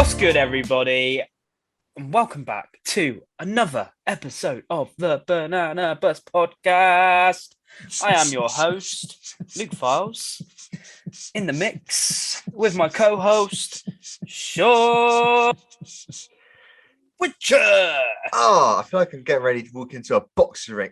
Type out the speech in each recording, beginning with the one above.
What's good, everybody? And welcome back to another episode of the Banana Bus Podcast. I am your host, Luke Files, in the mix with my co-host, Sean Witcher. Oh, I feel like I'm getting ready to walk into a boxing ring.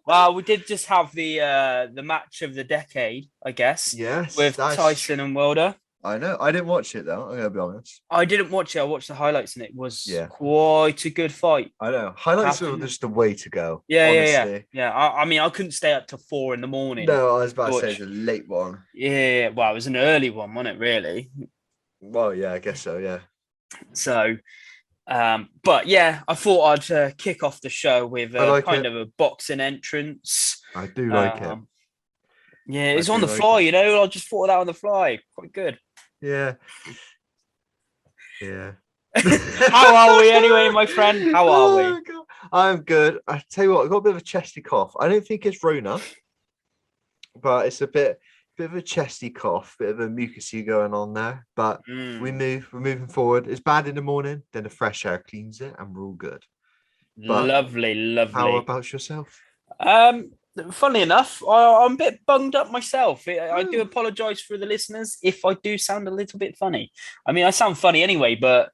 Well, we did just have the match of the decade, I guess. Yes, with Tyson and Wilder. I know. I didn't watch it though. I'm gonna be honest. I didn't watch it. I watched the highlights, and it was quite a good fight. I know. Highlights are just the way to go. Yeah. I mean, I couldn't stay up till 4 a.m. No, I was about to say it's a late one. Yeah, well, it was an early one, wasn't it? Really? Well, yeah, I guess so. Yeah. So, but yeah, I thought I'd kick off the show with of a boxing entrance. I do like it. Yeah, it's on the fly, you know. I just thought of that on the fly. Quite good. Yeah. Yeah. How are we anyway, my friend? How are we? God. I'm good. I tell you what, I got a bit of a chesty cough. I don't think it's Rona, but it's a bit of a chesty cough, bit of a mucusy going on there. But we're moving forward. It's bad in the morning, then the fresh air cleans it, and we're all good. But lovely. How about yourself? Funnily enough, I'm a bit bunged up myself. I do apologise for the listeners if I do sound a little bit funny. I mean, I sound funny anyway, but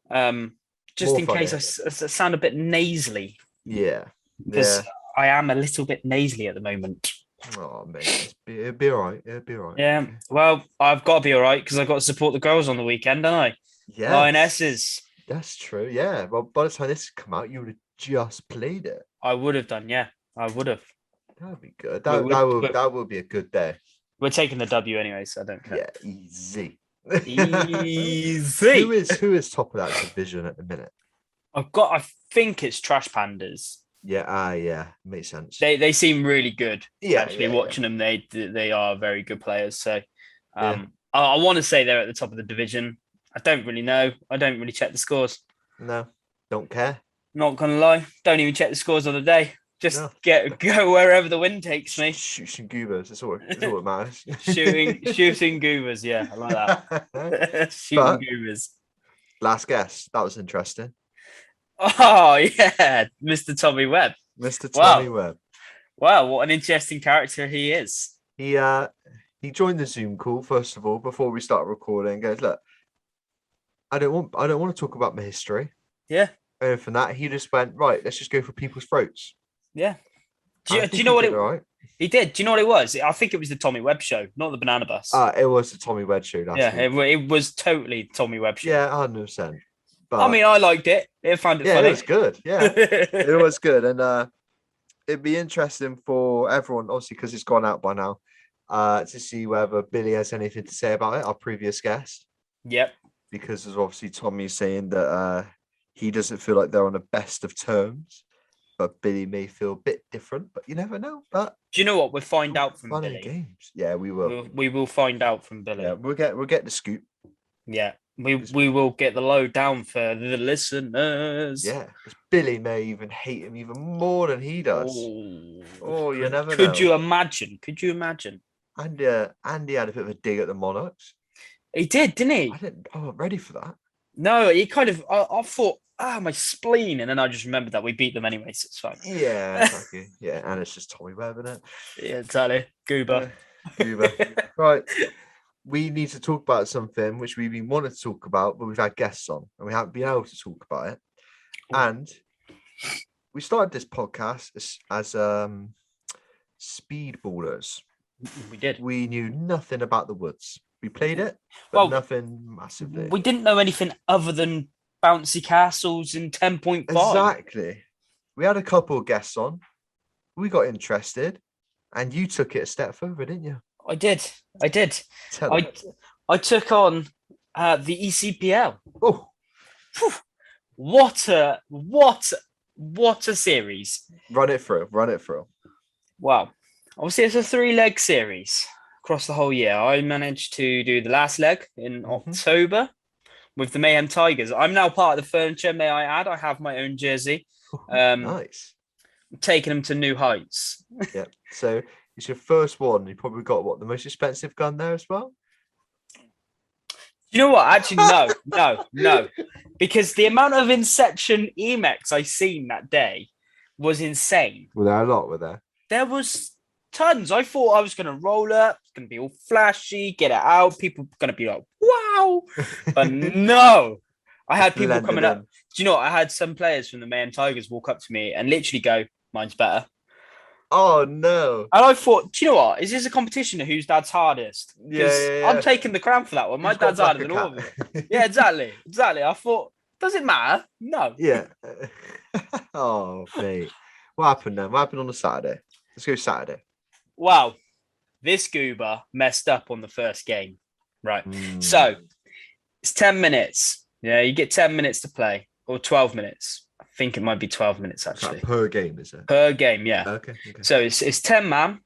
just more in funny. Case I sound a bit nasally. Yeah. Because I am a little bit nasally at the moment. Oh, mate. It'll be all right. Yeah. Well, I've got to be all right because I've got to support the girls on the weekend, don't I? Yeah. Lionesses. That's true. Yeah. Well, by the time this come out, you would have just played it. I would have done. Yeah, I would have. That would be good. That will be a good day. We're taking the W anyway, so I don't care. Yeah, easy. Easy. Who is top of that division at the minute? I think it's Trash Pandas. Yeah, makes sense. They seem really good. Watching them, they are very good players. So I want to say they're at the top of the division. I don't really know. I don't really check the scores. No, don't care. Not gonna lie, don't even check the scores on the day. Just go wherever the wind takes me. Shooting goobers. That's all it matters. shooting goobers. Yeah, I like that. Shooting goobers. Last guess. That was interesting. Oh yeah, Mr. Tommy Webb. Mr. Tommy Webb. Wow, what an interesting character he is. He joined the Zoom call first of all before we start recording. And goes, look, I don't want to talk about my history. Yeah. And from that, he just went, right, let's just go for people's throats. Yeah. Do you know what he did? Do you know what it was? I think it was the Tommy Webb show, not the Banana Bus. It was the Tommy Webb show. It was totally Tommy Webb show. Yeah, 100%. But I mean, I liked it. I found it funny. It was good. Yeah, it was good. And it'd be interesting for everyone, obviously, because it's gone out by now, to see whether Billy has anything to say about it, our previous guest. Yep. Because there's obviously Tommy saying that he doesn't feel like they're on the best of terms. But Billy may feel a bit different, but you never know. But do you know what? We'll find out from Billy. Games. Yeah, we will. We will find out from Billy. Yeah, we'll get the scoop. Yeah, we will get the lowdown for the listeners. Yeah, because Billy may even hate him even more than he does. Oh, you never know. Could you imagine? Andy had a bit of a dig at the Monarchs. He did, didn't he? I wasn't ready for that. No, he kind of. I thought. My spleen, and then I just remembered that we beat them anyway, so it's fine. Yeah, exactly. Yeah, and it's just Tommy Webb, isn't it? Yeah, exactly. Goober. Right. We need to talk about something which we've been wanting to talk about, but we've had guests on, and we haven't been able to talk about it. And we started this podcast as speedballers. We did. We knew nothing about the woods. We played it, but nothing massively. We didn't know anything other than bouncy castles in 10.5. Exactly. We had a couple of guests on. We got interested, and you took it a step further, didn't you? I did. I took on the ECPL. Oh, what a series! Run it through. Wow. Obviously, it's a 3-leg series across the whole year. I managed to do the last leg in October. With the Mayhem Tigers. I'm now part of the furniture, may I add. I have my own jersey. Nice. Taking them to new heights. Yeah. So it's your first one. You probably got the most expensive gun there as well? You know what? Actually, no. Because the amount of Inception Emex I seen that day was insane. Were there a lot? Were there? There was tons. I thought I was going to roll up, it's going to be all flashy, get it out. People are going to be like, wow. But no, I had people coming up. Do you know what? I had some players from the Mayhem Tigers walk up to me and literally go, mine's better. Oh, no. And I thought, do you know what? Is this a competition of whose dad's hardest? Yeah. I'm taking the crown for that one. My dad's harder than all of it. Yeah, exactly. I thought, does it matter? No. Yeah. Oh, mate. What happened then? What happened on the Saturday? Let's go Saturday. Wow. This goober messed up on the first game. Right. So it's 10 minutes. Yeah, you get 10 minutes to play, or 12 minutes. I think it might be 12 minutes actually. Per game, is it? Per game, yeah. Okay. So it's 10 man.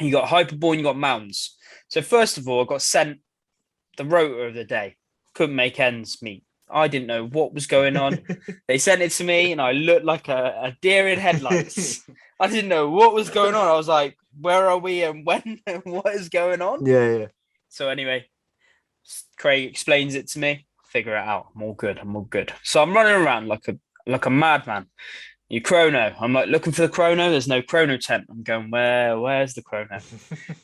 You got hyperball and you got mounds. So first of all, I got sent the rotor of the day. Couldn't make ends meet. I didn't know what was going on. They sent it to me and I looked like a deer in headlights. I didn't know what was going on. I was like, where are we and when and what is going on? Yeah. So anyway, Craig explains it to me. Figure it out. I'm all good. So I'm running around like a madman. You chrono. I'm like looking for the chrono. There's no chrono tent. I'm going, where's the chrono?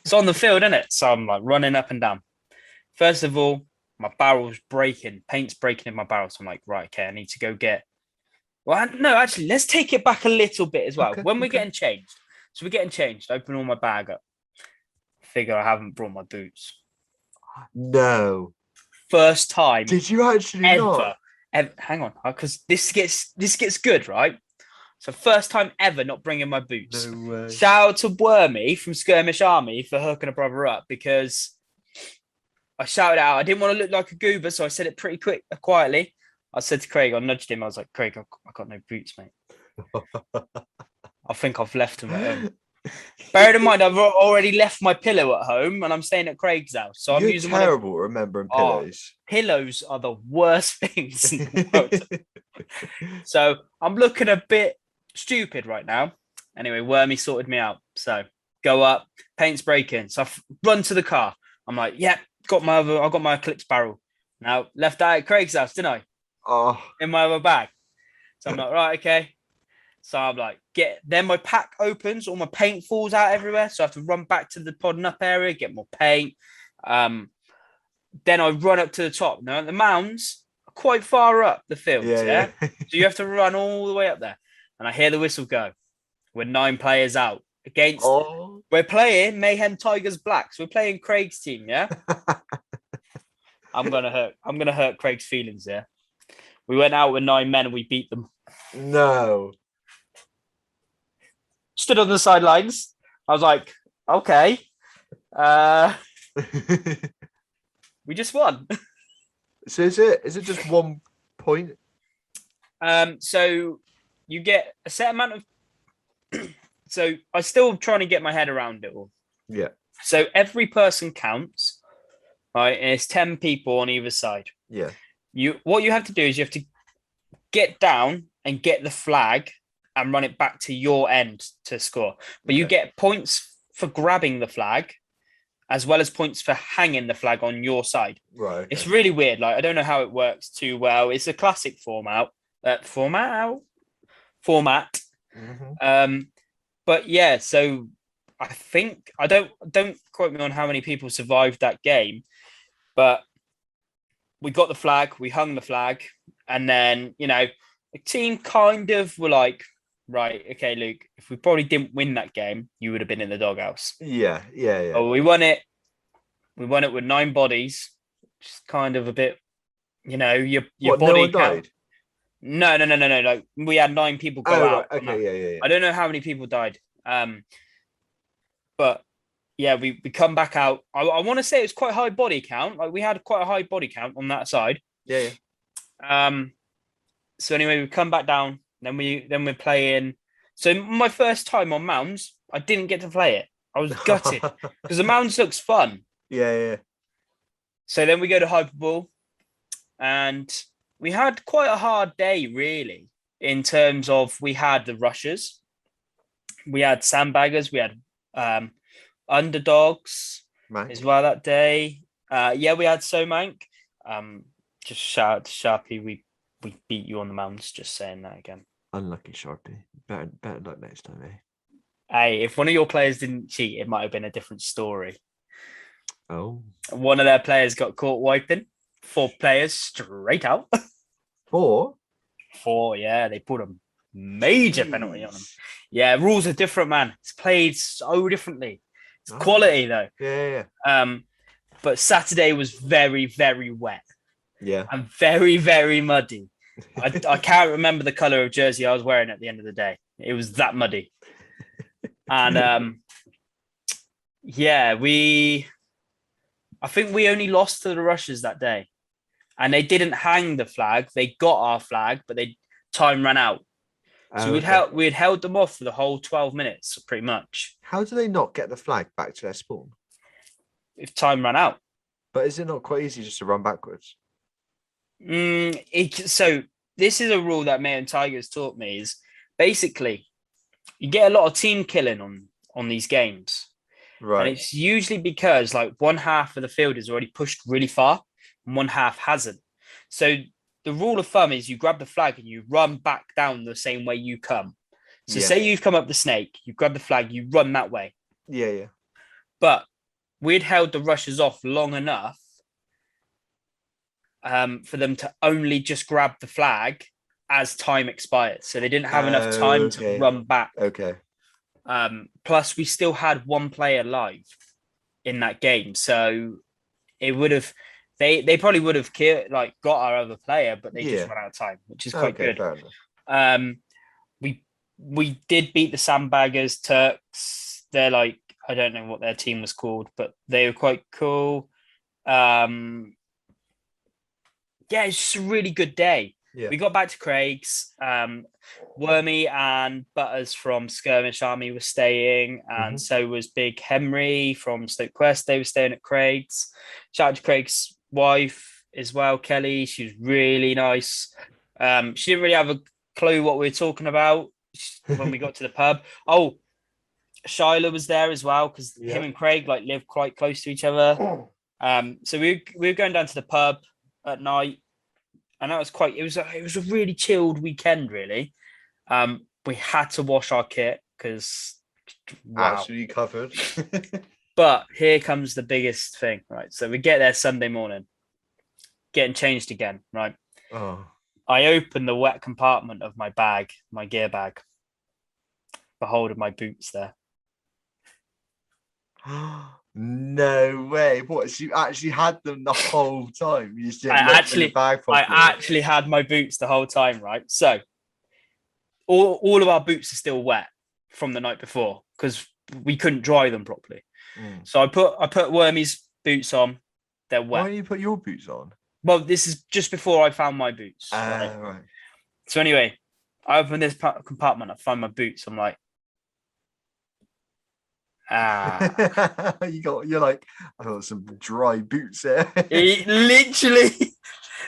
It's on the field, isn't it? So I'm like running up and down. First of all, my barrel's breaking. Paint's breaking in my barrel. So I'm like, right, okay, I need to go get. Well, no, actually, let's take it back a little bit as well. When we're getting changed. So we're getting changed. Open all my bag up. Figure I haven't brought my boots. No. First time. Did you actually not? Ever, hang on, because this gets good, right? So first time ever not bringing my boots. No way. Shout out to Wormy from Skirmish Army for hooking a brother up because I shouted out. I didn't want to look like a goober, so I said it pretty quietly. I said to Craig, I nudged him. I was like, Craig, I got no boots, mate. I think I've left them at home. Bear in mind, I've already left my pillow at home and I'm staying at Craig's house. So I'm using terrible remembering pillows. Pillows are the worst things in the world. So I'm looking a bit stupid right now. Anyway, Wormy sorted me out. So go up, paint's breaking. So I run to the car. I'm like, yeah, I got my Eclipse barrel. Now left that at Craig's house, didn't I? Oh. In my other bag. So I'm like, right, okay. So I'm like, then my pack opens, all my paint falls out everywhere. So I have to run back to the podding up area, get more paint. Then I run up to the top. Now the mounds are quite far up the field, yeah? So you have to run all the way up there. And I hear the whistle go. We're 9 players out against. We're playing Mayhem Tigers Blacks. We're playing Craig's team, yeah. I'm gonna hurt Craig's feelings, yeah. We went out with 9 men and we beat them. No. Stood on the sidelines. I was like, okay. We just won. So is it just 1 point? So you get a set amount of so I'm still trying to get my head around it all. Yeah. So every person counts, right? And it's 10 people on either side. Yeah. What you have to do is you have to get down and get the flag and run it back to your end to score. But you get points for grabbing the flag as well as points for hanging the flag on your side. Right. Okay. It's really weird. Like, I don't know how it works too well. It's a classic format. Mm-hmm. But yeah, so I think don't quote me on how many people survived that game, but we got the flag, we hung the flag, and then, the team kind of were like, right, okay, Luke, if we probably didn't win that game, you would have been in the doghouse. Yeah. But we won it. We won it with 9 bodies. Just kind of a bit, your body. No one died? No. Like, we had 9 people go out. Right. Okay, yeah. I don't know how many people died. But yeah, we come back out. I want to say it was quite a high body count. Like, we had quite a high body count on that side. Yeah. So anyway, we come back down. Then we're playing. So my first time on mounds, I didn't get to play it. I was gutted because the mounds looks fun. Yeah. So then we go to hyperball, and we had quite a hard day, really, in terms of we had the rushers, we had sandbaggers, we had underdogs as well that day. We had Somank. Just shout out to Sharpie. We beat you on the mountains. Just saying that again. Unlucky Sharpie. Better luck next time, eh? Hey, if one of your players didn't cheat, it might have been a different story. Oh. One of their players got caught wiping. 4 players straight out. 4? 4, yeah. They put a major penalty on them. Yeah, rules are different, man. It's played so differently. It's quality, though. Yeah. But Saturday was very, very wet. Yeah. And very, very muddy. I can't remember the color of jersey I was wearing at the end of the day. It was that muddy. And yeah, I think we only lost to the Russians that day. And they didn't hang the flag. They got our flag, but time ran out. So we'd held them off for the whole 12 minutes, pretty much. How do they not get the flag back to their spawn? If time ran out. But is it not quite easy just to run backwards? So this is a rule that Mayhem Tigers taught me is basically you get a lot of team killing on these games. Right. And it's usually because like one half of the field is already pushed really far and one half hasn't. So the rule of thumb is you grab the flag and you run back down the same way you come. So say you've come up the snake, you grab the flag, you run that way. Yeah. But we'd held the Russians off long enough for them to only just grab the flag as time expired. So they didn't have enough time to run back. Okay. Plus, we still had one player live in that game. So it would have, they probably would have got our other player, but they just ran out of time, which is quite good. We did beat the Sandbaggers, Turks. They're like, I don't know what their team was called, but they were quite cool. Yeah, it's just a really good day. Yeah. We got back to Craig's. Wormy and Butters from Skirmish Army were staying, and so was Big Henry from Stoke Quest. They were staying at Craig's. Shout out to Craig's wife as well, Kelly. She was really nice. She didn't really have a clue what we were talking about when we got to the pub. Oh, Shyla was there as well because him and Craig live quite close to each other. So we were going down to the pub at night, and that was it was a really chilled weekend, really. We had to wash our kit because absolutely covered. But here comes the biggest thing, right? So we get there Sunday morning, getting changed again, right? I open the wet compartment of my bag, my gear bag. Behold, my boots there. No way! What? So you actually had them the whole time? You just didn't look in the bag properly. I actually had my boots the whole time, right? So all of our boots are still wet from the night before because we couldn't dry them properly. So I put Wormy's boots on. They're wet. Why don't you put your boots on? Well, this is just before I found my boots. Right. So anyway, I open this compartment. I find my boots. I'm like, you're like, I got some dry boots there. Literally.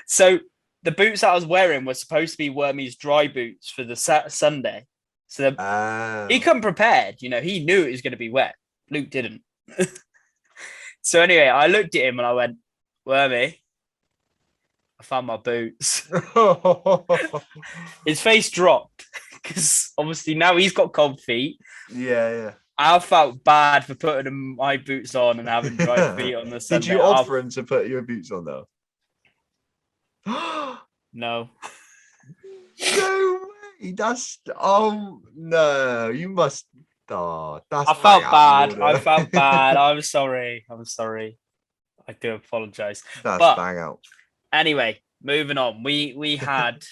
So the boots that I was wearing were supposed to be Wormy's dry boots for the Sunday. So he come prepared. He knew it was going to be wet. Luke didn't. So anyway, I looked at him and I went, Wormy, I found my boots. His face dropped because obviously now he's got cold feet. Yeah. I felt bad for putting my boots on and having dry feet on the Sunday. Did you offer him to put your boots on though? No. No way. No. You must. Oh, that's. I felt bad. I'm sorry. I do apologize. That's bang out. Anyway, moving on. We had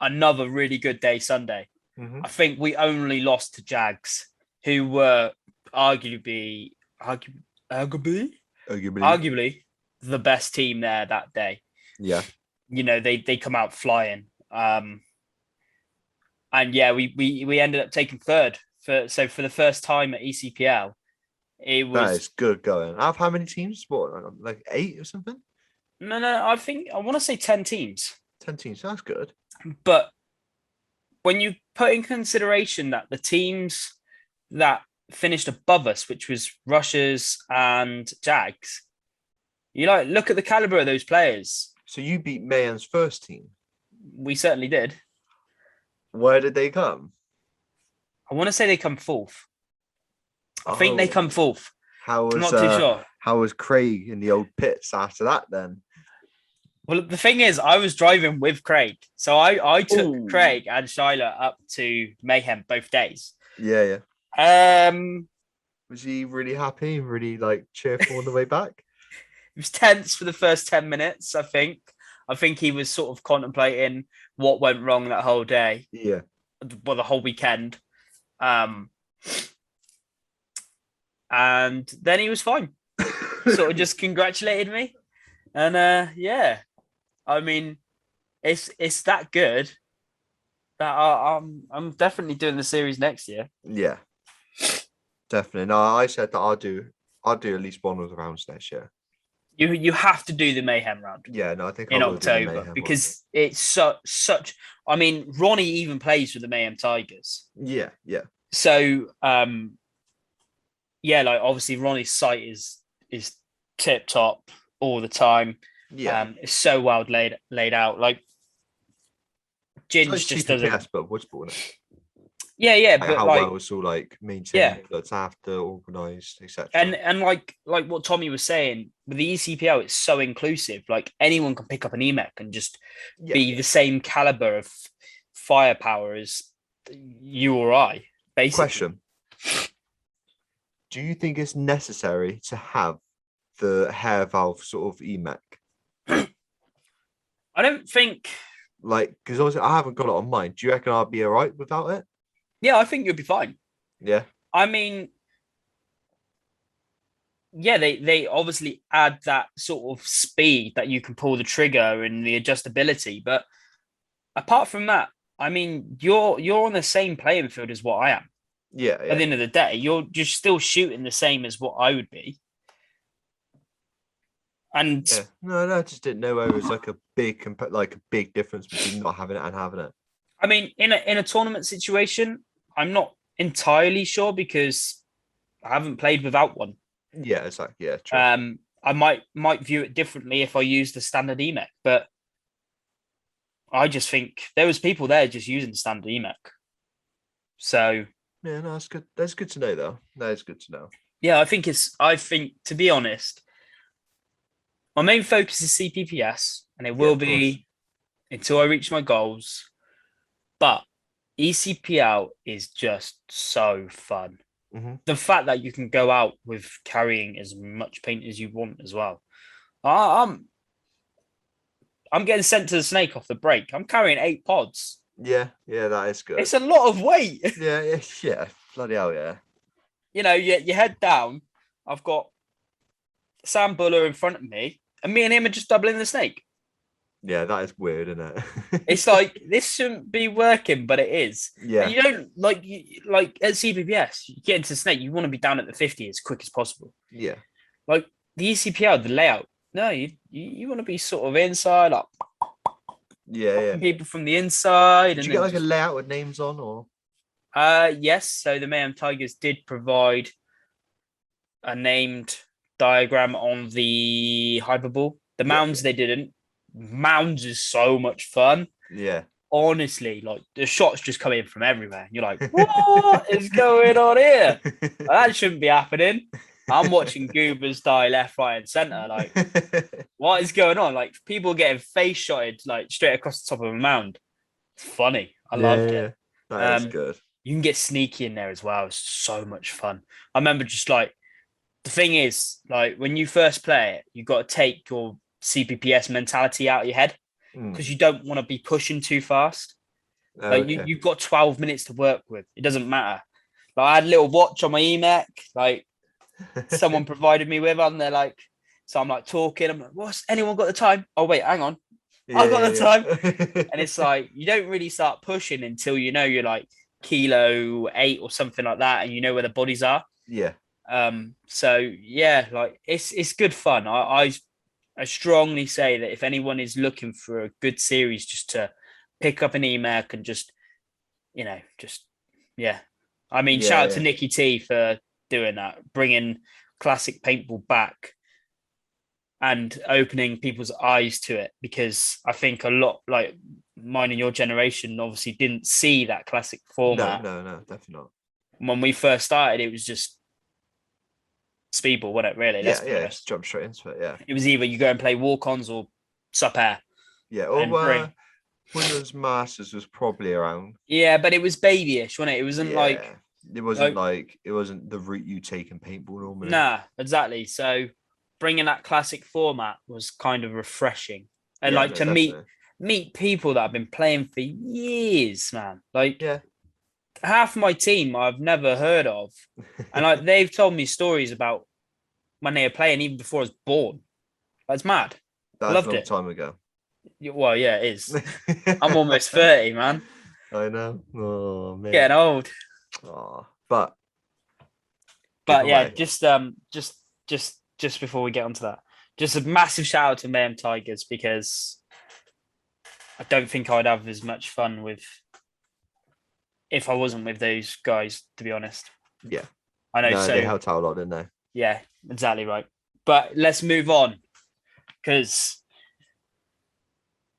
another really good day Sunday. I think we only lost to Jags, who were arguably the best team there that day. Yeah. They come out flying. And yeah, we ended up taking third. For the first time at ECPL, it was. That is good going. Out of how many teams? What, like 8 or something? No. I want to say 10 teams. 10 teams. That's good. But when you put in consideration that the teams that finished above us, which was Russians and Jags, look at the caliber of those players. So you beat Mayhem's first team. We certainly did. Where did they come? I want to say they come fourth. I think they come fourth. How was I'm not too sure. How was Craig in the old pits after that then? Well, the thing is, I was driving with Craig. So I took Craig and Shyla up to Mayhem both days. Yeah. Um, Was he really happy, really like cheerful on the way back? It was tense for the first 10 minutes, I think. I think he was sort of contemplating what went wrong that whole day. Yeah. Well, the whole weekend. And then he was fine. Sort of just congratulated me. And yeah. I mean, it's that good that I'm definitely doing the series next year. Yeah. Definitely. No, I said that I'll do at least one of the rounds next year. You have to do the Mayhem round. Yeah, no, I think in October because it's such. I mean, Ronnie even plays with the Mayhem Tigers. Yeah. So, yeah, like obviously Ronnie's site is tip top all the time. Yeah, it's so well laid out. Like Ginge just doesn't. But what's born it? Yeah, like but how like, well it's all like maintained, looked after, organised, etc. And like what Tommy was saying with the ECPL, it's so inclusive. Like anyone can pick up an EMEC and just be the same caliber of firepower as you or I. Basically. Question: do you think it's necessary to have the hair valve sort of EMEC? I don't think. Like, because obviously I haven't got it on mine. Do you reckon I'll be alright without it? Yeah, I think you'll be fine. Yeah. I mean, yeah, they obviously add that sort of speed that you can pull the trigger and the adjustability. But apart from that, I mean, you're on the same playing field as what I am. Yeah. At the end of the day, you're just still shooting the same as what I would be. And no, I just didn't know whether it was like a big difference between not having it and having it. I mean, in a tournament situation, I'm not entirely sure because I haven't played without one. Yeah, exactly. Yeah, true. I might view it differently if I use the standard EMEC, but I just think there was people there just using standard EMEC. So yeah, no, that's good. That's good to know, though. That is good to know. Yeah, I think to be honest, my main focus is CPPS, and it will be until I reach my goals. But ECPL is just so fun. Mm-hmm. The fact that you can go out with carrying as much paint as you want as well. I'm getting sent to the snake off the break. I'm carrying 8 pods. Yeah, that is good. It's a lot of weight. Yeah. Bloody hell, yeah. You know, you head down. I've got Sam Buller in front of me, and me and him are just doubling the snake. Yeah, that is weird, isn't it? It's like this shouldn't be working, but it is. Yeah. And you don't like at CPPS, you get into the snake, you want to be down at the 50 as quick as possible. Yeah. Like the ECPL, the layout. No, you want to be sort of inside, like people from the inside. Did you get like a layout with names on, or? Yes. So the Mayhem Tigers did provide a named diagram on the hyperball. The mounds they didn't. Mounds is so much fun. Yeah. Honestly, like the shots just come in from everywhere. You're like, what is going on here? That shouldn't be happening. I'm watching goobers die left, right, and center. Like, what is going on? Like, people getting face shotted like straight across the top of a mound. It's funny. I loved it. That is good. You can get sneaky in there as well. It's so much fun. I remember just like the thing is, like when you first play it, you got to take your CPPS mentality out of your head because you don't want to be pushing too fast. Like you've got 12 minutes to work with. It doesn't matter. Like I had a little watch on my EMEC, like someone provided me with, and they're like, so I'm like talking. I'm like, what's anyone got the time? Oh wait, hang on, I got the time. And it's like you don't really start pushing until you know you're like kilo 8 or something like that, and you know where the bodies are. Yeah. So yeah, like it's good fun. I strongly say that if anyone is looking for a good series, just to pick up an EMEC and just, I mean, shout out to Nikki T for doing that, bringing classic paintball back. and opening people's eyes to it, because I think a lot like mine and your generation obviously didn't see that classic format. No, definitely not. When we first started, it was just speedball, wasn't it? Really, let's be honest. Just jump straight into it. Yeah, It was either you go and play walk-ons or sup air. yeah. And bring. Winners Masters was probably around. Yeah, but it was babyish, wasn't it? It wasn't like it wasn't the route you take in paintball normally. Nah, exactly. So bringing that classic format was kind of refreshing, and meet people that I've been playing for years, man. Like half my team I've never heard of, and like they've told me stories about when they were playing even before I was born. That's mad. That's Loved a long it. time ago. Well, yeah, it is. I'm almost 30, man. I know. Oh man, Getting old. Oh, but yeah, just before we get onto that, just a massive shout out to Mayhem Tigers, because I don't think I'd have as much fun if I wasn't with those guys, to be honest. Yeah, I know. So they helped out a lot, didn't they? Yeah, exactly right. But let's move on, because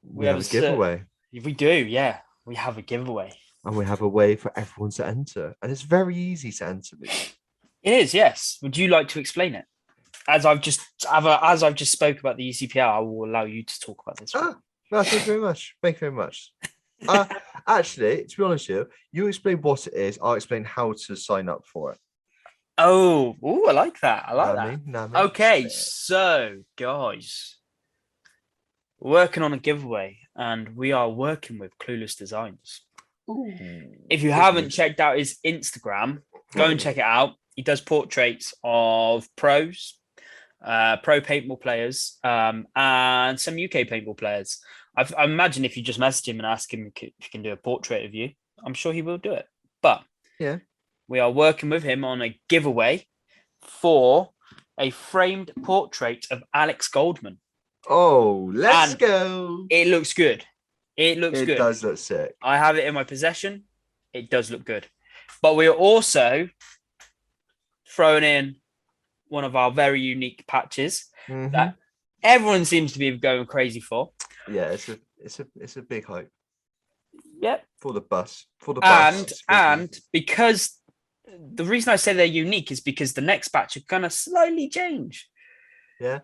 we have a giveaway. We do, yeah. We have a giveaway. And we have a way for everyone to enter. And it's very easy to enter. It is, yes. Would you like to explain it? As I've just spoke about the ECPL, I will allow you to talk about this. No, thank you very much. Thank you very much. Actually, to be honest with you, you explain what it is. I'll explain how to sign up for it. Oh, I like that. I like that. Okay, so guys, we're working on a giveaway, and we are working with Clueless Designs. Ooh, if you haven't checked out his Instagram, go and check it out. He does portraits of pros, pro paintball players, and some UK paintball players. I imagine if you just message him and ask him if he can do a portrait of you, I'm sure he will do it. But yeah, we are working with him on a giveaway for a framed portrait of Alex Goldman. Oh, let's go. It looks good. It looks good. It does look sick. I have it in my possession. It does look good. But we're also throwing in one of our very unique patches that everyone seems to be going crazy for. Yeah, it's a big hype. Yep. For the bus. And because the reason I say they're unique is because the next batch are gonna slightly change. Yeah.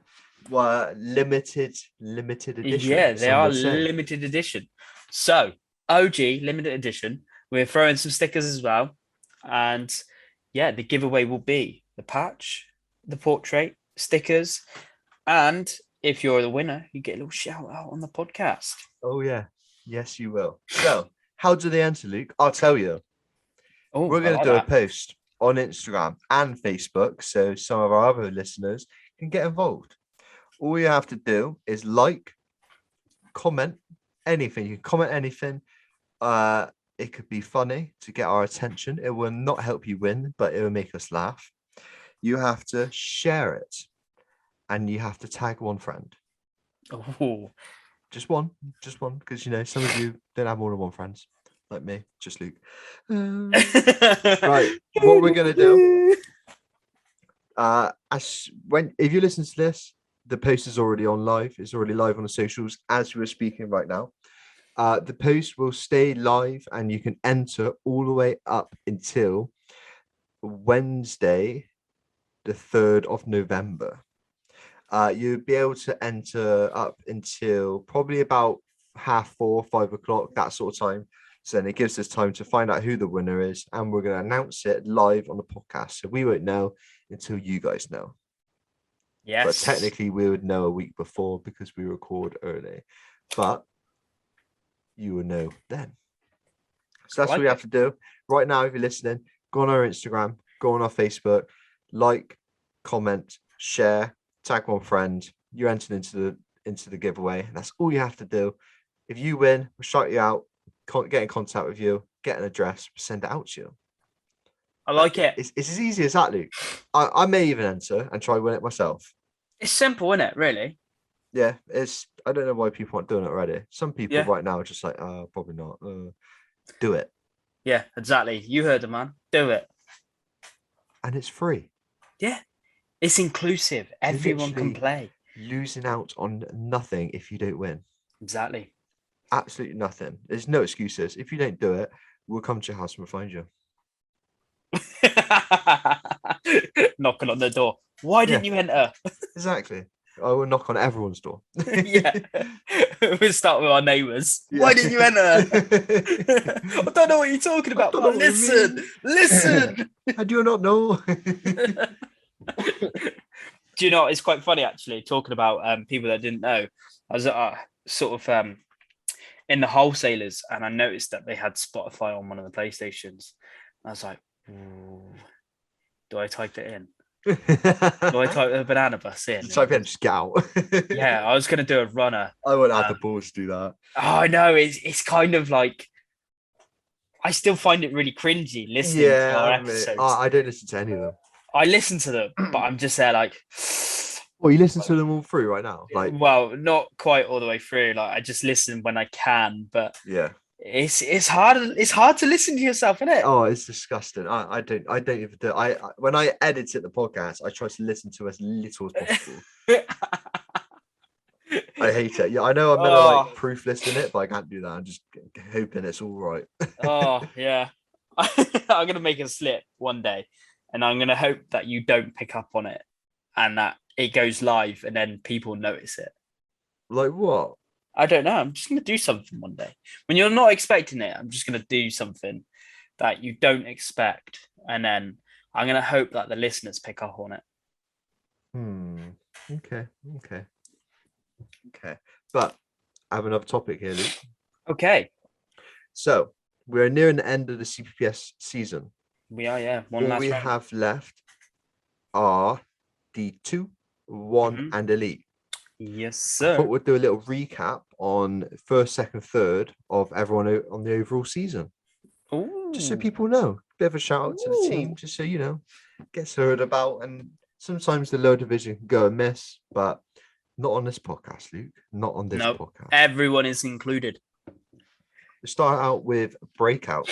Well, limited edition. Yeah, they are limited edition. So OG limited edition. We're throwing some stickers as well, and yeah, the giveaway will be the patch, the portrait, stickers, and if you're the winner, you get a little shout out on the podcast. Oh yeah, yes you will. So how do they enter, Luke? I'll tell you. We're going to do a post on Instagram and Facebook, so some of our other listeners can get involved. All you have to do is like, comment anything. You can comment anything. It could be funny to get our attention. It will not help you win, but it will make us laugh. You have to share it, and you have to tag one friend. Oh, just one, because some of you don't have more than one friends, like me, just Luke. Right, what we're gonna do? If you listen to this, the post is already on live. It's already live on the socials as we're speaking right now. The post will stay live, and you can enter all the way up until Wednesday, the 3rd of November. You'll be able to enter up until probably about 4:30, 5 o'clock, that sort of time. So then it gives us time to find out who the winner is, and we're going to announce it live on the podcast. So we won't know until you guys know. Yes. But technically we would know a week before because we record early. But you will know then. So that's what you have to do. Right now, if you're listening, go on our Instagram, go on our Facebook, like, comment, share, tag one friend. You're entered into the giveaway. And that's all you have to do. If you win, we'll shout you out, get in contact with you, get an address, send it out to you. I like it. It's as easy as that, Luke. I may even enter and try to win it myself. It's simple, isn't it? Really? Yeah, I don't know why people aren't doing it already. Some people right now are just like, probably not. Do it. Yeah, exactly. You heard the man. Do it. And it's free. Yeah. It's inclusive. Everyone can play. losing out on nothing if you don't win. Exactly. Absolutely nothing. There's no excuses. If you don't do it, we'll come to your house and we'll find you. Knocking on the door. Why didn't you enter? Exactly. I will knock on everyone's door. Yeah. We'll start with our neighbours. Yeah. Why didn't you enter? I don't know what you're talking about, don't but know what you listen. I do not know. Do you know, it's quite funny actually, talking about people that didn't know. I was sort of in the wholesalers, and I noticed that they had Spotify on one of the PlayStations. I was like, ooh, do I type it in? Do I type the banana bus in? Just type in, just get out. Yeah, I was going to do a runner. I wouldn't have the balls to do that. Oh, I know. It's kind of like, I still find it really cringy listening to our episodes. I don't listen to any of them. I listen to them, but I'm just there like... Well, you listen to them all through right now? Well, not quite all the way through. Like, I just listen when I can, but yeah, it's hard. It's hard to listen to yourself, isn't it? Oh, it's disgusting. I don't even do. I when I edit the podcast, I try to listen to as little as possible. I hate it. Yeah, I know I'm meant to like proof listen it, but I can't do that. I'm just hoping it's all right. Oh yeah, I'm gonna make a slip one day, and I'm gonna hope that you don't pick up on it, and that it goes live, and then people notice it. Like what? I don't know. I'm just gonna do something one day when you're not expecting it. I'm just gonna do something that you don't expect, and then I'm gonna hope that the listeners pick up on it. Okay. But I have another topic here, Luke. Okay. So we're nearing the end of the CPPS season. We are, yeah. What we have left are D2, 1, and Elite. Yes, sir. I thought we'd do a little recap on first, second, third of everyone on the overall season. Ooh. Just so people know. Bit of a shout out to the team, just so you know, gets heard about. And sometimes the lower division can go amiss, but not on this podcast, Luke. Not on this podcast. Everyone is included. We start out with Breakout.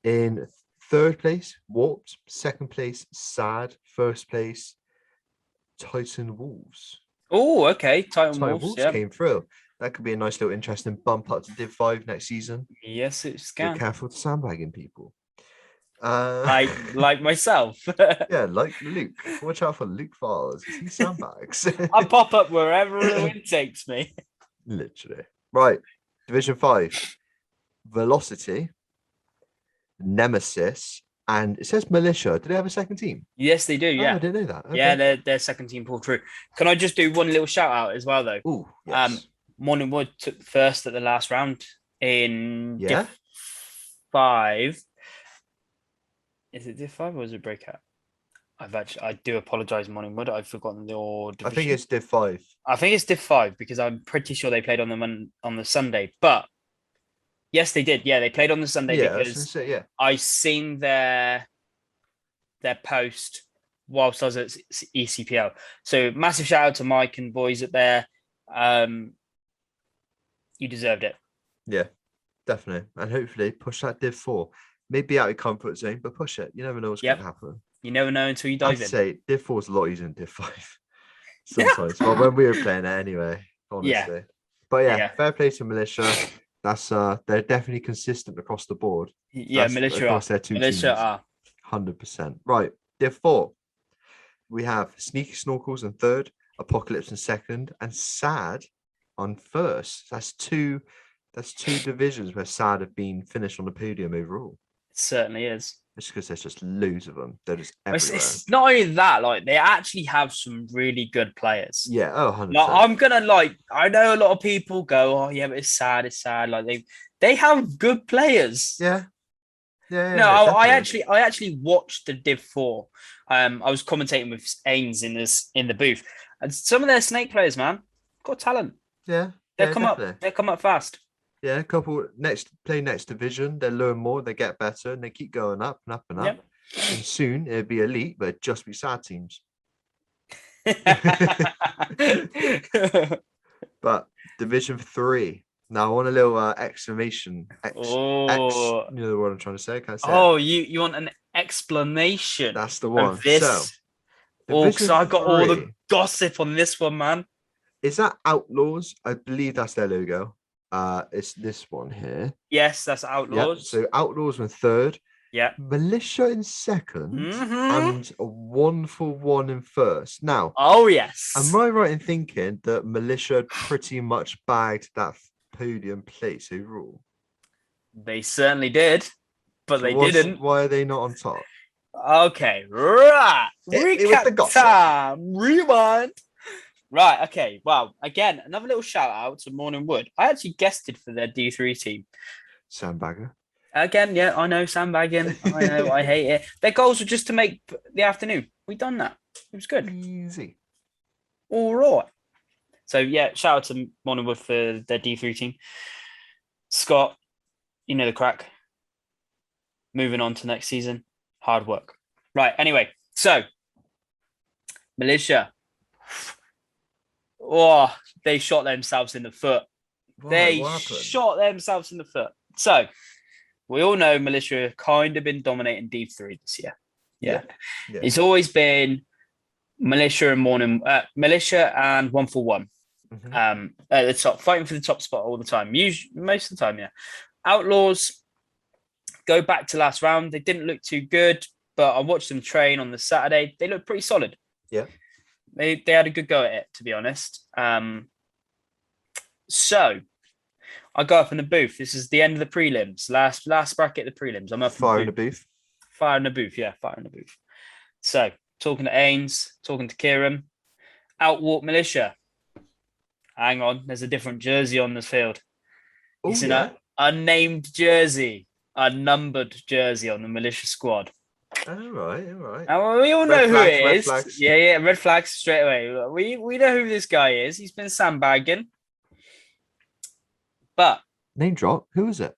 In third place, Warped. Second place, Sad. First place, Titan Wolves. Oh, okay. Titan Wolves came through. That could be a nice little interesting bump up to Div 5 next season. Yes, it can. Be careful to sandbagging people. Like myself. Yeah, like Luke. Watch out for Luke Files. He sandbags. I pop up wherever the wind takes me. Literally. Right. Division 5. Velocity, Nemesis, and it says Militia. Do they have a second team? Yes, they do. Yeah, I didn't know that. Okay. Yeah, their second team pulled through. Can I just do one little shout out as well, though? Oh, yes. Morning Wood took first at the last round in Div 5. Is it Div 5 or is it Breakout? I do apologize, Morning Wood. I've forgotten your division. I think it's Div 5. I think it's Div 5 because I'm pretty sure they played on the Sunday. But yes, they did. Yeah, they played on the Sunday because I seen their post whilst I was at ECPL. So massive shout out to Mike and boys up there. You deserved it. Yeah, definitely. And hopefully push that Div 4. Maybe out of your comfort zone, but push it. You never know what's going to happen. You never know until you dive in. I'd say Div 4 is a lot easier than Div 5 sometimes. Well, when we were playing it anyway, honestly. Yeah. But fair play to Militia. That's they're definitely consistent across the board. Yeah, Militia across their two teams. Are 100%. Right, Div 4. We have Sneaky Snorkels in third, Apocalypse in second, and Sad on first. That's two divisions where Sad have been finished on the podium overall. It certainly is. It's because there's just loads of them. They're just everywhere. It's not only that, like they actually have some really good players. Yeah, 100%. Like, I'm gonna I know a lot of people go, oh yeah, but it's sad. Like they have good players. Yeah. No, I actually watched the Div 4. I was commentating with Ains in the booth, and some of their Snake players, man, got talent. Yeah, they come up fast. Yeah, a couple next division, they learn more, they get better, and they keep going up and up and up. Yep. And soon it'll be elite, but it'll just be sad teams. But Division 3. Now I want a little exclamation. X, you know what I'm trying to say? Can't say you want an explanation? That's the one. This? So Oh, because I got all the 3. gossip on this one, man. Is that Outlaws? I believe that's their logo. It's this one here. Yes, that's Yep. Outlaws. So Outlaws were 3rd. Yeah. Militia in 2nd, Mhm. and a 1-for-1 in 1st. Now, Oh, yes. am I right in thinking that Militia pretty much bagged that podium place overall? They certainly did, but So they didn't. why are they not on top? Okay, right. Hit me with the Recap gossip. time. Rewind. Right, okay. Well, again, another little shout out to Morning Wood. I actually guested for their D3 team. Sandbagger. Again, yeah, I know, sandbagging. I know, I hate it. Their goals were just to make the afternoon. We done that. It was good. Easy. All right. So, yeah, shout out to Morning Wood for their D3 team. Scott, you know the crack. Moving on to next season. Hard work. Right, anyway. So, Militia. They shot themselves in the foot. They shot themselves in the foot. So, we all know Militia have kind of been dominating D3 this year. Yeah. It's always been Militia and 1-for-1 at the top, fighting for the top spot all the time. Most of the time, yeah. Outlaws go back to last round. They didn't look too good, but I watched them train on the Saturday. They looked pretty solid. Yeah. They had a good go at it, to be honest. So I go up in the booth. This is the end of the prelims. Last bracket of the prelims. I'm up Fire in the booth. Fire in the booth, yeah, fire in the booth. So talking to Ains, talking to Kieran. Outwalk Militia. Hang on, there's a different jersey on the field. It's an unnamed jersey, a numbered jersey on the Militia squad. All right. And we all know who it is. Yeah, red flags straight away. We know who this guy is. He's been sandbagging. But name drop. Who is it?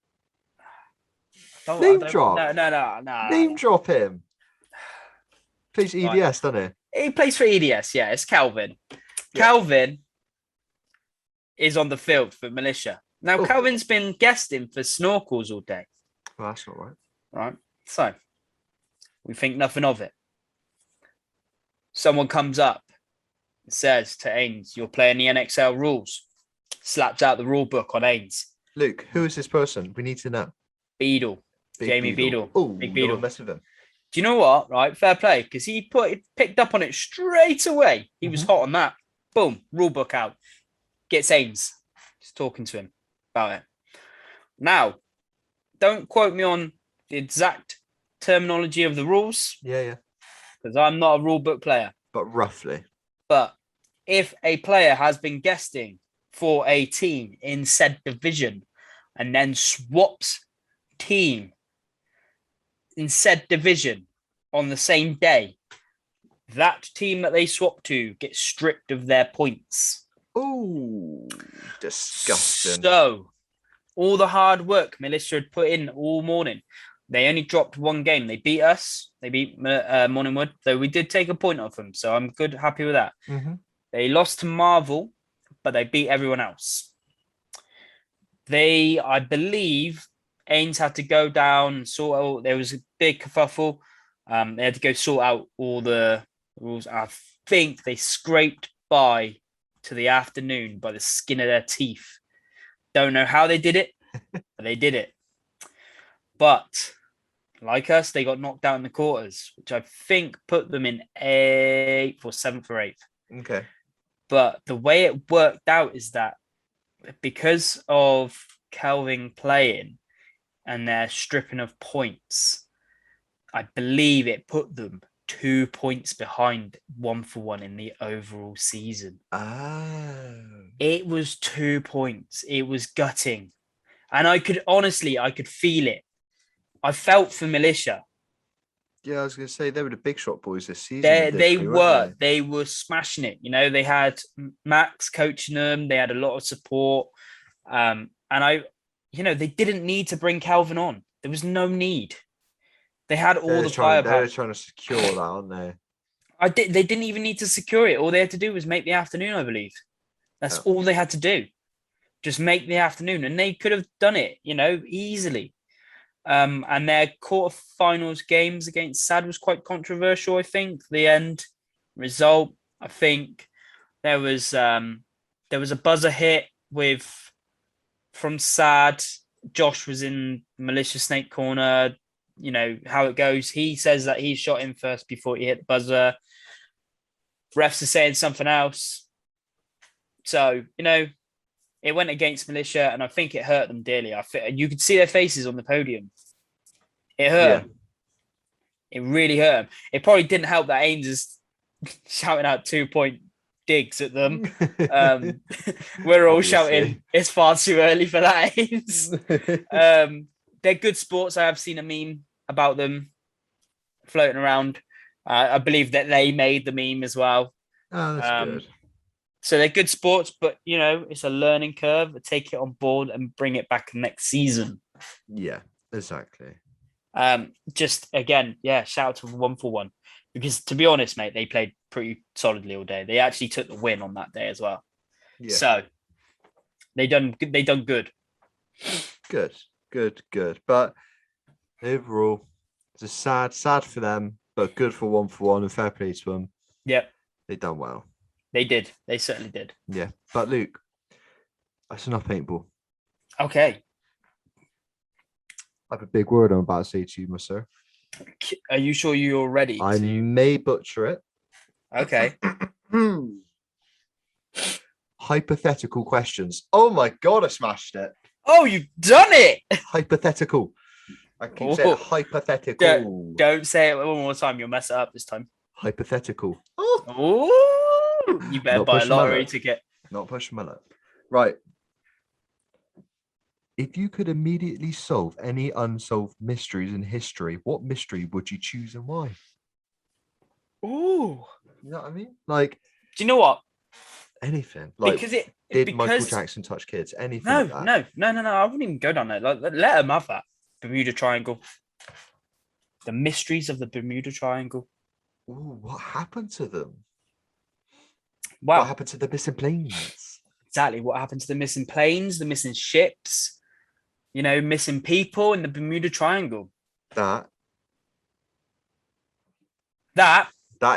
Name drop. No. Name drop him. Plays EDS, right. Doesn't he? He plays for EDS. Yeah, it's Calvin. Yeah. Calvin is on the field for Militia. Now, Calvin's been guesting for Snorkels all day. Well, that's not right. Right. So we think nothing of it. Someone comes up and says to Ains, "You're playing the NXL rules." Slaps out the rule book on Ains. Luke, who is this person? We need to know. Beadle. Jamie Beadle. Oh, Big Beadle. Mess with him. Do you know what? Right, fair play, because he picked up on it straight away. He was hot on that. Boom, rule book out. Gets Ains. Just talking to him about it. Now, don't quote me on the exact terminology of the rules. Yeah. Because I'm not a rule book player. But roughly. But if a player has been guesting for a team in said division and then swaps team in said division on the same day, that team that they swap to gets stripped of their points. Oh, disgusting. So, all the hard work Militia had put in all morning, they only dropped one game. They beat us. They beat Morning Wood, though we did take a point off them. So I'm happy with that. They lost to Marvel, but they beat everyone else. I believe, Ains had to go down and sort out. There was a big kerfuffle. They had to go sort out all the rules. I think they scraped by to the afternoon by the skin of their teeth. Don't know how they did it, but they did it. But like us, they got knocked out in the quarters, which I think put them in 8th or 7th or 8th. Okay. But the way it worked out is that because of Kelvin playing and their stripping of points, I believe it put them 2 points behind 1-for-1 in the overall season. Oh. It was 2 points. It was gutting. And I could feel it. I felt for Militia. Yeah, I was going to say they were the big shot boys this season. They were smashing it. You know, they had Max coaching them. They had a lot of support. And they didn't need to bring Calvin on. There was no need. They had all the firepower. They were trying to secure that, aren't they? They didn't even need to secure it. All they had to do was make the afternoon, I believe. That's all they had to do. Just make the afternoon. And they could have done it, easily. And their quarterfinals games against SAD was quite controversial, I think. The end result. I think there was a buzzer hit from Sad. Josh was in Malicious Snake corner. You know how it goes. He says that he shot him first before he hit the buzzer. Refs are saying something else. So, it went against Militia, and I think it hurt them dearly. You could see their faces on the podium. It hurt them. It really hurt them. It probably didn't help that Ains is shouting out 2-point digs at them. We're all shouting, it's far too early for that, Ains. They're good sports. I have seen a meme about them floating around. I believe that they made the meme as well. Oh, that's good. So they're good sports, but it's a learning curve. Take it on board and bring it back next season. Yeah, exactly. Just again, shout out to 141, because to be honest, mate, they played pretty solidly all day. They actually took the win on that day as well. Yeah. So they done good. Good. But overall, it's sad for them, but good for 141 and fair play to them. Yep. They done well. They did. They certainly did. Yeah. But Luke, that's enough paintball. Okay. I have a big word I'm about to say to you, my sir. Are you sure you're ready? I may butcher it. Okay. Hypothetical questions. Oh my God, I smashed it. Oh, you've done it. Hypothetical. I keep saying hypothetical. Don't say it one more time. You'll mess it up this time. Hypothetical. Oh, you better buy a lottery ticket. Not pushing my luck. Right. If you could immediately solve any unsolved mysteries in history, what mystery would you choose and why? Ooh. You know what I mean? Like, do you know what? Anything. Like, did Michael Jackson touch kids? Anything No, like that? no. I wouldn't even go down there. Like, let him have that. Bermuda Triangle. The mysteries of the Bermuda Triangle. Ooh, what happened to them? Wow. What happened to the missing planes? Exactly. What happened to the missing planes, the missing ships, missing people in the Bermuda Triangle. That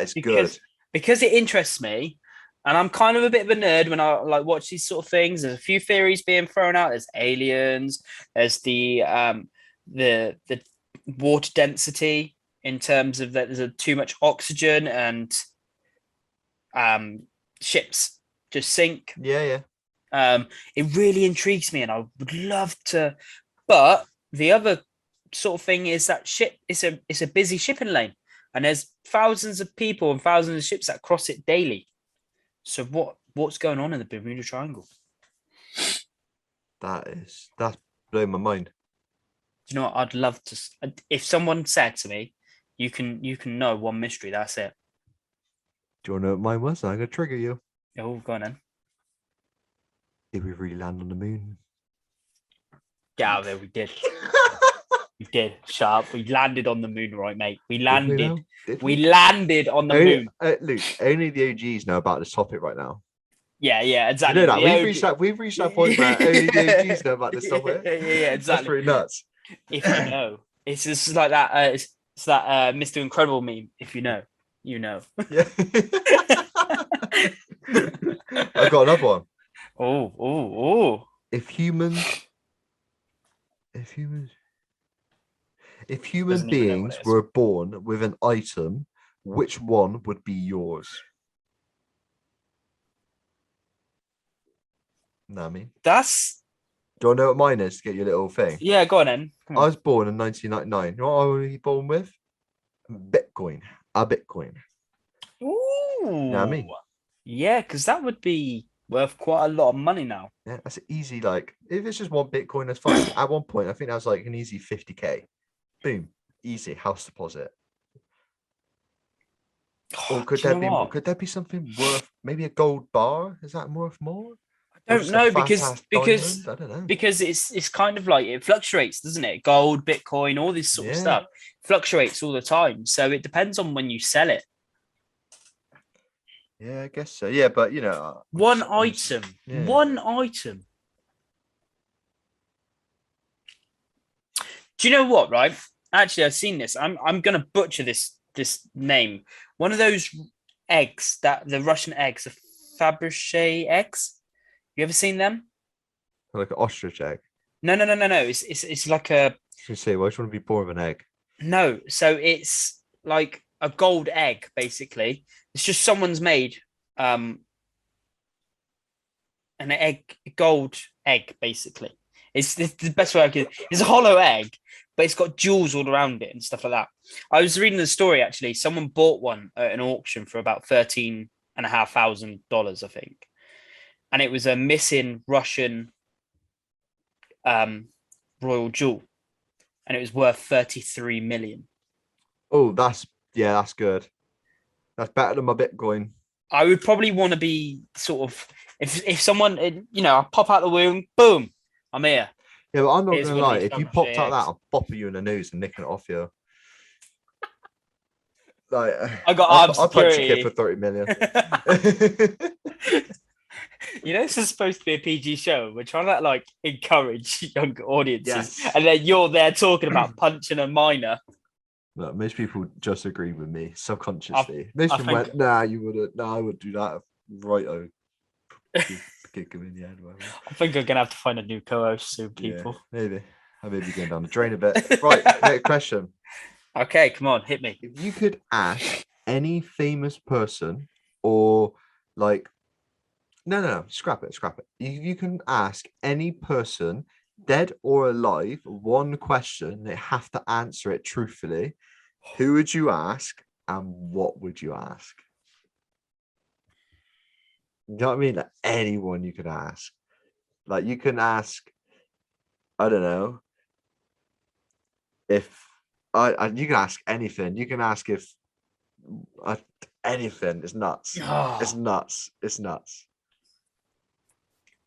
is good. Because it interests me, and I'm kind of a bit of a nerd when I watch these sort of things. There's a few theories being thrown out. There's aliens. There's the water density, in terms of that there's too much oxygen and ships just sink. Yeah. It really intrigues me, and I would love to. But the other sort of thing is that it's a busy shipping lane, and there's thousands of people and thousands of ships that cross it daily. So what's going on in the Bermuda Triangle? That's blowing my mind. Do you know what? I'd love to. If someone said to me, you can know one mystery, that's it. Do you want to know what mine was? I'm gonna trigger you. Oh, go on then. Did we really land on the moon? Get out of there, we did. We did. Shut up. We landed on the moon, right, mate? We landed. We landed on the moon. Luke, only the OGs know about this topic right now. Yeah, exactly. You know that? We've reached that point where only the OGs know about this topic. Yeah, exactly. That's pretty nuts. If you know. It's just like that. It's that Mr. Incredible meme. If you know, you know. Yeah. I got another one. Oh. If human beings were born with an item, which one would be yours? Know what I mean? Do you want to know what mine is to get your little thing? Yeah, go on then. I was born in 1999. You know what I was born with? Bitcoin. A Bitcoin. Ooh. You know what I mean? Yeah, because that would be worth quite a lot of money now. Yeah, that's easy. Like, if it's just one Bitcoin, that's fine. At one point, I think that was like an easy 50k. Boom. Easy house deposit. Or could there be something worth, maybe a gold bar? Is that worth more? I don't know, because I don't know. Because it's kind of like it fluctuates, doesn't it? Gold, Bitcoin, all this sort of stuff fluctuates all the time. So it depends on when you sell it. Yeah, I guess so. Yeah, but one item. Do you know what? Right? Actually, I've seen this. I'm gonna butcher this name. One of those eggs, that the Russian eggs, the Fabergé eggs. You ever seen them? Like an ostrich egg. No. It's like a So you say, why do you want to be born of an egg? no. So it's like a gold egg, basically. It's just someone's made an gold egg, basically. It's the best way I could. It's a hollow egg, but it's got jewels all around it and stuff like that. I was reading the story actually. Someone bought one at an auction for about $13,500, I think, and it was a missing Russian royal jewel, and it was worth 33 million. Oh, that's good. That's better than my Bitcoin. I would probably want to be sort of if someone I pop out the womb, boom, I'm here. Yeah, but I'm not gonna lie. If you popped out that, I'll bop you in the nose and nicking it off you. Like I got I'll armed punch a security kid for 30 million. This is supposed to be a PG show. We're trying to like encourage younger audiences, Yes. and then you're there talking about punching a minor. No, most people just agree with me subconsciously. Most of them went, "Nah, you wouldn't. Nah, I would do that." Right, kick him in the head. Whatever. I think I'm gonna have to find a new co-host soon, people. Yeah, maybe. I may be going down the drain a bit. Right, next question. Okay, come on, hit me. If you could ask any famous person or like, no, scrap it. You can ask any person, dead or alive, one question. They have to answer it truthfully. Who would you ask and what would you ask? You know what I mean? Like anyone you could ask. Like you can ask, I don't know, if you can ask anything. You can ask if anything. It's nuts. It's nuts.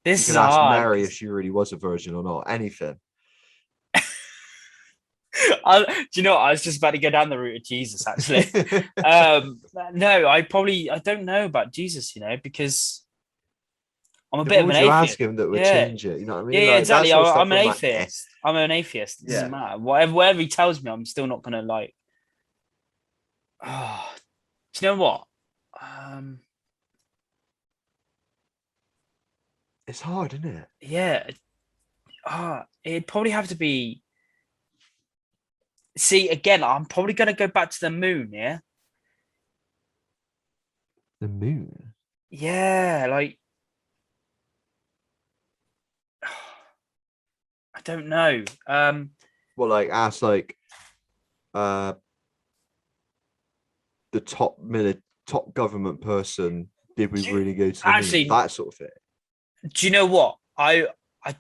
This you is can ask hard. Mary if she really was a virgin or not. Anything. Do you know what? I was just about to go down the route of Jesus, actually. No, I don't know about Jesus, because I'm a bit of an atheist. Ask him that would change it. You know what I mean? Yeah, like, exactly. I'm an like, atheist. I'm an atheist. It doesn't matter. Whatever he tells me, I'm still not gonna like. Oh, do you know what? It's hard, isn't it? Yeah. It'd probably have to be. See, again, I'm probably gonna go back to the moon. Yeah. The moon. Yeah, like. I don't know. Well, like ask like the top government person, did we really go to the moon? That sort of thing. Do you know what? I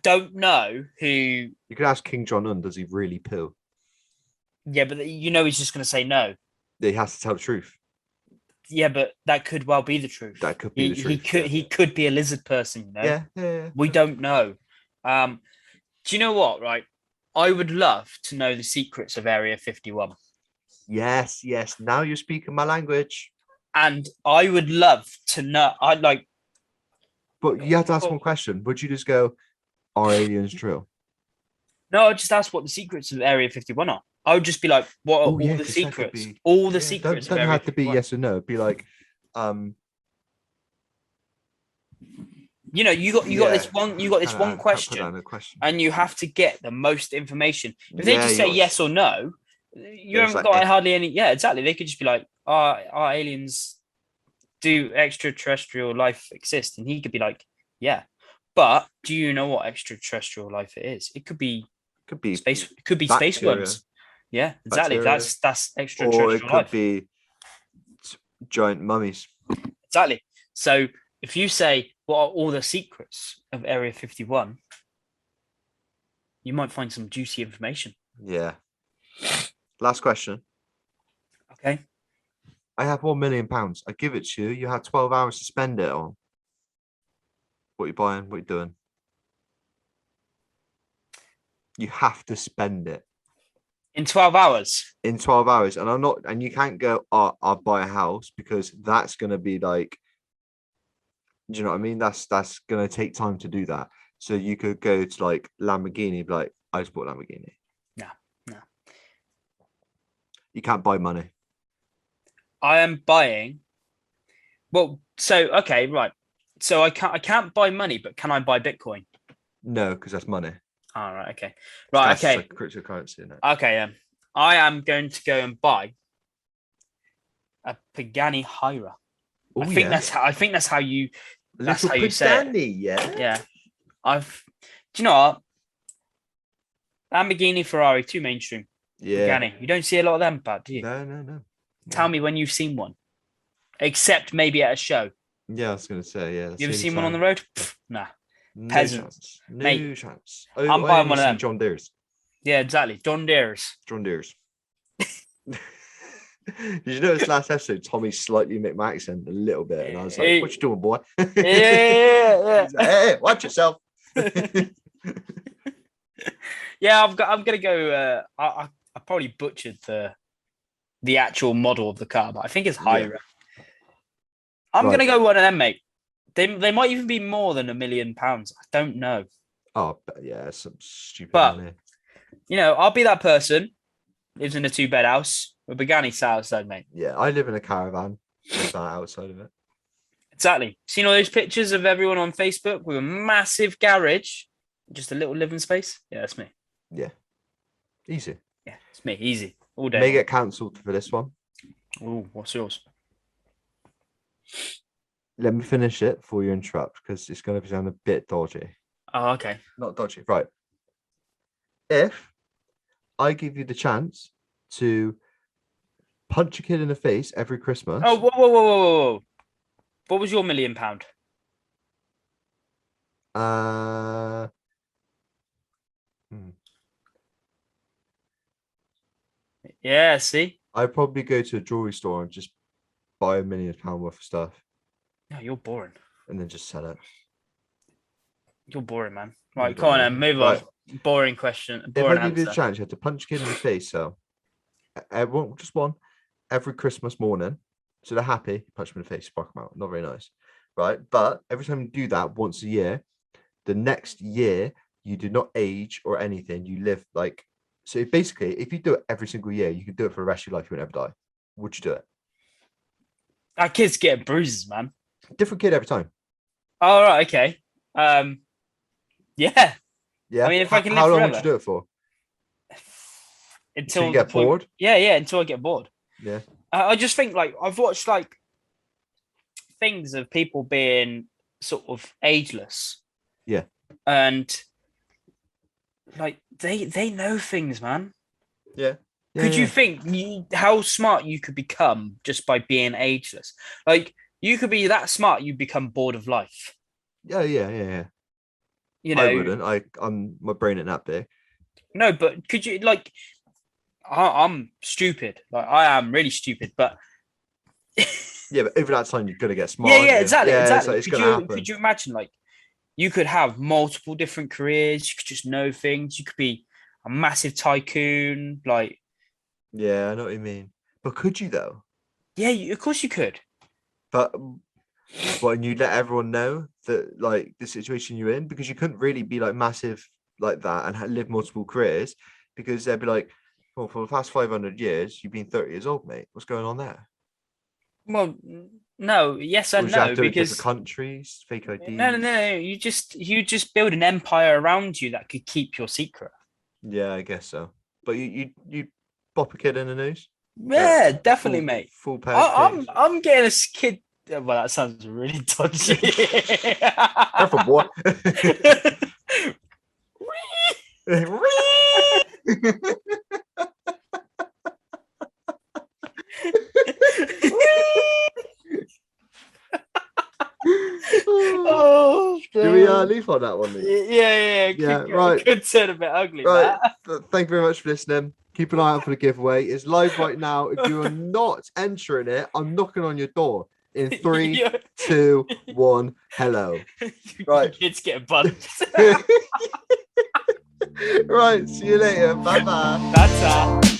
don't know who. You could ask King Jong-un, does he really poo? Yeah, but he's just gonna say no. He has to tell the truth. Yeah, but that could well be the truth. That could be the truth. He could be a lizard person, Yeah. We don't know. Do you know what, right? I would love to know the secrets of Area 51. Yes. Now you're speaking my language. And I would love to know. But you have to ask one question. Would you just go, are aliens true? No, I'd just ask what the secrets of Area 51 are. I would just be like, what are all the secrets? All the secrets. Don't have to be yes or no. It'd be like, you got this one question, and you have to get the most information. If they just say yes or no, you haven't got hardly any. Yeah, exactly. They could just be like, "Are aliens, do extraterrestrial life exist?" And he could be like, "Yeah," but do you know what extraterrestrial life it is? It could be space. It could be space worms. Yeah, exactly. Bacteria. That's extraterrestrial life. Or it could be giant mummies. Exactly. So if you say, what are all the secrets of Area 51? You might find some juicy information. Yeah. Last question. Okay. I have £1 million. I give it to you. You have 12 hours to spend it on. What are you buying? What are you doing? You have to spend it. In 12 hours? In 12 hours. And you can't go, I'll buy a house, because that's going to be like, do you know what I mean? That's going to take time to do that. So you could go to like Lamborghini, be like, I just bought Lamborghini. No. You can't buy money. I am buying Well, so okay, right. So I can't buy money, but can I buy Bitcoin? No, because that's money. All right, okay, right, That's okay, like cryptocurrency, isn't it? okay. I am going to go and buy a Pagani Hyra. I think that's how you. That's Little how you say it. Pagani, yeah. Yeah, Do you know what? Lamborghini, Ferrari, too mainstream. Yeah. Pagani, you don't see a lot of them, but do you? No. Tell me when you've seen one, except maybe at a show. Yeah, I was gonna say, yeah. You ever same seen one on the time. road? Pfft, nah. No Peasants. chance. No Mate, chance. I'm I buying only one of see them. John Deere's. Yeah, exactly. John Deere's. John Deere's. Did you notice last episode Tommy slightly made my accent a little bit, and I was like, "What you doing, boy?" Yeah. He's like, hey, watch yourself. Yeah, I'm gonna go. I probably butchered the actual model of the car, but I think it's Hyra. Yeah. I'm Right. gonna go one of them, mate. They might even be more than £1 million. I don't know. Oh, but yeah, some stupid But money. I'll be that person. Lives in a 2-bed house with Pagani outside, mate. Yeah, I live in a caravan with that outside of it. Exactly. Seen all those pictures of everyone on Facebook with a massive garage, just a little living space? Yeah, that's me. Yeah, easy. Yeah, it's me. Easy. All day. May get cancelled for this one. Ooh, what's yours? Let me finish it before you interrupt, because it's going to sound a bit dodgy. Oh, okay. Not dodgy, right? If I give you the chance to punch a kid in the face every Christmas. Oh, whoa. What was your £1 million? Yeah, see? I'd probably go to a jewelry store and just buy £1 million worth of stuff No, you're boring. and then just sell it. You're boring, man. No, Right, you come on don't then. know. Move Right. on. Boring question. If Boring I give you the answer. chance, you have to punch a kid in the face. So, just one every Christmas morning. So they're happy. Punch them in the face, spark them out. Not very nice, right? But every time you do that once a year, the next year you do not age or anything. You live like so. Basically, if you do it every single year, you can do it for the rest of your life. You won't ever die. Would you do it? Our kids get bruises, man. Different kid every time. All right, okay. Yeah. Yeah. I mean, if I can live how long forever. would you do it for? Until you get bored? Yeah, until I get bored. Yeah. I just think like I've watched like things of people being sort of ageless. Yeah. And like they know things, man. Yeah. Could you think how smart you could become just by being ageless? Like you could be that smart, you become bored of life. Yeah. You know, I wouldn't. I'm my brain ain't that big. No, but could you like? I'm stupid. Like I am really stupid, but yeah, but over that time you're gonna get smart. Yeah, exactly. It's gonna happen. Could you imagine like you could have multiple different careers? You could just know things. You could be a massive tycoon. Like, yeah, I know what you mean. But could you though? Yeah, of course you could. But when you let everyone know that like the situation you're in, because you couldn't really be like massive like that and live multiple careers, because they'd be like, well, for the past 500 years, you've been 30 years old, mate. What's going on there? Well, no, yes and no, because different countries, fake IDs. No. You just build an empire around you that could keep your secret. Yeah, I guess so. But you bop a kid in the nose? Yeah, definitely, mate. Full pair. I'm getting a kid. Well, that sounds really dodgy. Careful, boy. Oh, do we leave on that one? Yeah. Right. Could turn a bit ugly. Right. Thank you very much for listening. Keep an eye out for the giveaway. It's live right now. If you are not entering it, I'm knocking on your door in 3, 2, 1. Hello. Right. Kids get bunched. Right. See you later. Bye bye. That's